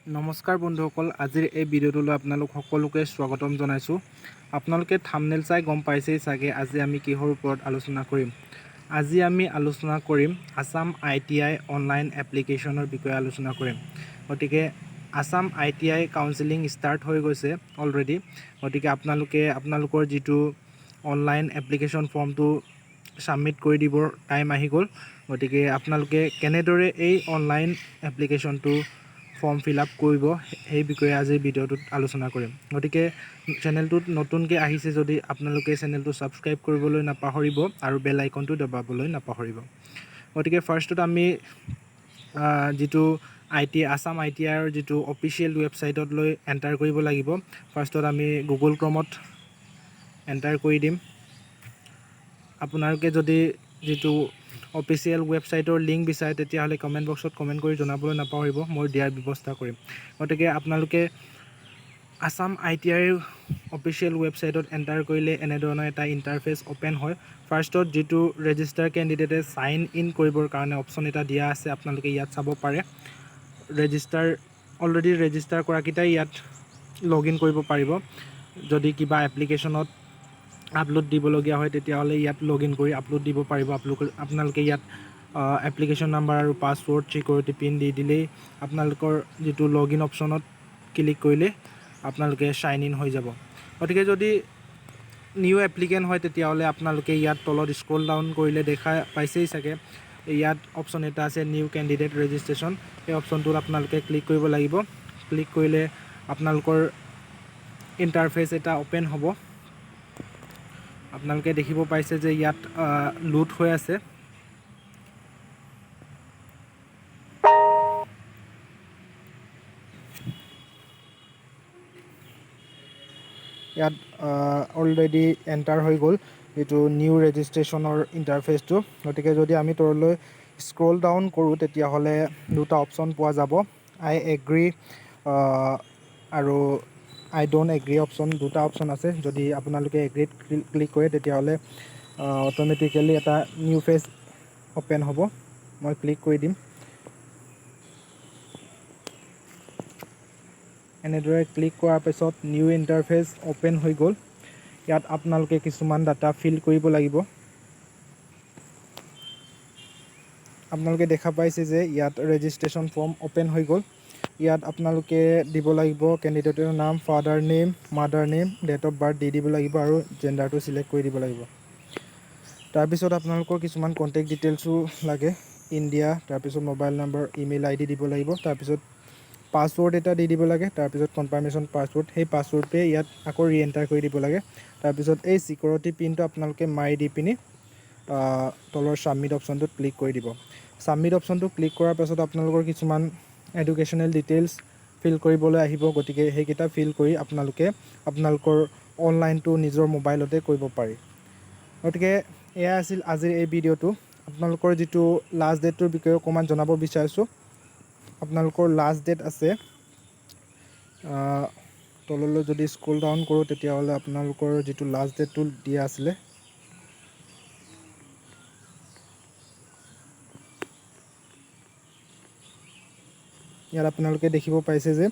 নমস্কাৰ বন্ধুসকল, আজিৰ এই ভিডিঅ'টোলৈ আপোনালোক সকলোকে স্বাগতম জনাইছোঁ। আপোনালোকে থাম্বনেইল চাই গম পাইছেই চাগে আজি আমি কিহৰ ওপৰত আলোচনা কৰিম। আজি আমি আলোচনা কৰিম আসাম ITI অনলাইন এপ্লিকেশ্যনৰ বিষয়ে আলোচনা কৰিম। গতিকে আসাম ITI কাউন্সেলিং ষ্টাৰ্ট হৈ গৈছে অলৰেডি। গতিকে আপোনালোকৰ যিটো অনলাইন এপ্লিকেশ্যন ফৰ্মটো ছাবমিট কৰি দিবৰ টাইম আহি গ'ল। গতিকে আপোনালোকে কেনেদৰে এই অনলাইন এপ্লিকেশ্যনটো ফৰ্ম ফিল আপ কৰিব সেই বিষয়ে আজিৰ ভিডিঅ'টোত আলোচনা কৰিম। গতিকে চেনেলটোত নতুনকৈ আহিছে যদি আপোনালোকে চেনেলটো ছাবস্ক্ৰাইব কৰিবলৈ নাপাহৰিব আৰু বেল আইকনটো দবাবলৈ নাপাহৰিব। গতিকে ফাৰ্ষ্টত আমি যিটো আসাম ITIৰ যিটো অফিচিয়েল ৱেবছাইটত লৈ এণ্টাৰ কৰিব লাগিব। ফাৰ্ষ্টত আমি গুগল ক্ৰমত এণ্টাৰ কৰি দিম। আপোনালোকে যদি যিটো অফিচিয়েল ৱেবছাইটৰ লিংক বিচাৰে তেতিয়াহ'লে কমেণ্ট বক্সত কমেণ্ট কৰি জনাবলৈ নাপাহৰিব, মই দিয়াৰ ব্যৱস্থা কৰিম। গতিকে আপোনালোকে আসাম ITIৰ অফিচিয়েল ৱেবছাইটত এণ্টাৰ কৰিলে এনেধৰণৰ এটা ইণ্টাৰফেচ অ'পেন হয়। ফাৰ্ষ্টত যিটো ৰেজিষ্টাৰ কেণ্ডিডেটে ছাইন ইন কৰিবৰ কাৰণে অপশ্যন এটা দিয়া আছে, আপোনালোকে ইয়াত চাব পাৰে। অলৰেডি ৰেজিষ্টাৰ কৰাকেইটাই ইয়াত লগ ইন কৰিব পাৰিব। যদি কিবা এপ্লিকেশ্যনত আপলোড দিবলগীয়া হয় তেতিয়াহ'লে ইয়াত লগ ইন কৰি আপলোড দিব পাৰিব। আপোনালোকে ইয়াত এপ্লিকেশ্যন নাম্বাৰ আৰু পাছৱৰ্ড ছিকিউৰিটি পিন দি দিলেই আপোনালোকৰ যিটো লগ ইন অপশ্যনত ক্লিক কৰিলে আপোনালোকে ছাইন ইন হৈ যাব। গতিকে যদি নিউ এপ্লিকেণ্ট হয় তেতিয়াহ'লে আপোনালোকে ইয়াত তলত স্ক্ৰল ডাউন কৰিলে দেখা পাইছেই চাগে, ইয়াত অপশ্যন এটা আছে নিউ কেণ্ডিডেট ৰেজিষ্ট্ৰেশ্যন। সেই অপশ্যনটোত আপোনালোকে ক্লিক কৰিব লাগিব। ক্লিক কৰিলে আপোনালোকৰ ইণ্টাৰফেচ এটা অ'পেন হ'ব। আপোনালোকে দেখিব পাইছে যে ইয়াত লোড হৈ আছে। ইয়াত অলৰেডি এণ্টাৰ হৈ গ'ল যিটো নিউ ৰেজিষ্ট্ৰেশ্যনৰ ইণ্টাৰফেচটো। গতিকে যদি আমি তললৈ স্ক্ৰল ডাউন কৰোঁ তেতিয়াহ'লে দুটা অপশ্যন পোৱা যাব, আই এগ্ৰী আৰু আই ডোণ্ট এগ্ৰী অপশ্যন, দুটা অপশ্যন আছে। যদি আপোনালোকে এগ্ৰীত ক্লিক কৰে তেতিয়াহ'লে অট'মেটিকেলি এটা নিউ পেজ অ'পেন হ'ব। মই ক্লিক কৰি দিম। এনেদৰে ক্লিক কৰাৰ পিছত নিউ ইণ্টাৰফেচ অ'পেন হৈ গ'ল। ইয়াত আপোনালোকে কিছুমান ডাটা ফিল কৰিব লাগিব। আপোনালোকে দেখা পাইছে যে ইয়াত ৰেজিষ্ট্ৰেশ্যন ফৰ্ম অ'পেন হৈ গ'ল। ইয়াত আপোনালোকে দিব লাগিব কেণ্ডিডেটৰ নাম, father name, mother name, date of birth দি দিব লাগিব আৰু জেণ্ডাৰটো ছিলেক্ট কৰি দিব লাগিব। তাৰপিছত আপোনালোকৰ কিছুমান কণ্টেক্ট ডিটেইলছো লাগে, ইণ্ডিয়া, তাৰপিছত মোবাইল নম্বৰ, ইমেইল ID দিব লাগিব। তাৰপিছত পাছৱৰ্ড এটা দি দিব লাগে, তাৰপিছত কনফাৰ্মেশ্যন পাছৱৰ্ড, সেই পাছৱৰ্ডটোৱে ইয়াত আকৌ ৰি এণ্টাৰ কৰি দিব লাগে। তাৰপিছত এই ছিকিউৰিটি পিনটো আপোনালোকে মাৰি দি পিনি তলৰ ছাবমিট অপশ্যনটোত ক্লিক কৰি দিব। ছাবমিট অপশ্যনটো ক্লিক কৰাৰ পাছত আপোনালোকৰ কিছুমান এডুকেশ্যনেল ডিটেইলছ ফিল কৰিবলৈ আহিব। গতিকে সেইকেইটা ফিল কৰি আপোনালোকৰ অনলাইনটো নিজৰ মোবাইলতে কৰিব পাৰি। গতিকে এয়া আছিল আজিৰ এই ভিডিঅ'টো। আপোনালোকৰ যিটো লাষ্ট ডেটটোৰ বিষয়ে অকণমান জনাব বিচাৰিছোঁ। আপোনালোকৰ লাষ্ট ডেট আছে, তললৈ যদি স্ক্ৰল ডাউন কৰোঁ তেতিয়াহ'লে আপোনালোকৰ যিটো লাষ্ট ডেটটো দিয়া আছিলে ইয়াত আপোনালোকে দেখিব পাইছে যে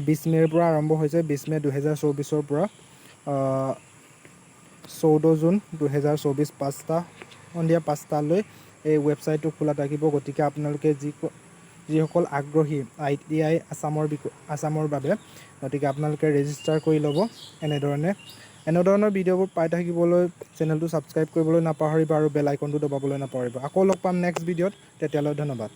20 মে'ৰ পৰা আৰম্ভ হৈছে। 20 মে' 2024 পৰা 14 জুন 2024 সন্ধিয়া 5টালৈ এই ৱেবছাইটটো খোলা থাকিব। গতিকে আপোনালোকে যিসকল আগ্ৰহী ITI আসামৰ বাবে, গতিকে আপোনালোকে ৰেজিষ্টাৰ কৰি ল'ব। এনেধৰণৰ ভিডিঅ'বোৰ পাই থাকিবলৈ চেনেলটো ছাবস্ক্ৰাইব কৰিবলৈ নাপাহৰিব আৰু বেল আইকনটো দবাবলৈ নাপাহৰিব। আকৌ লগ পাম নেক্সট ভিডিঅ'ত, তেতিয়ালৈ ধন্যবাদ।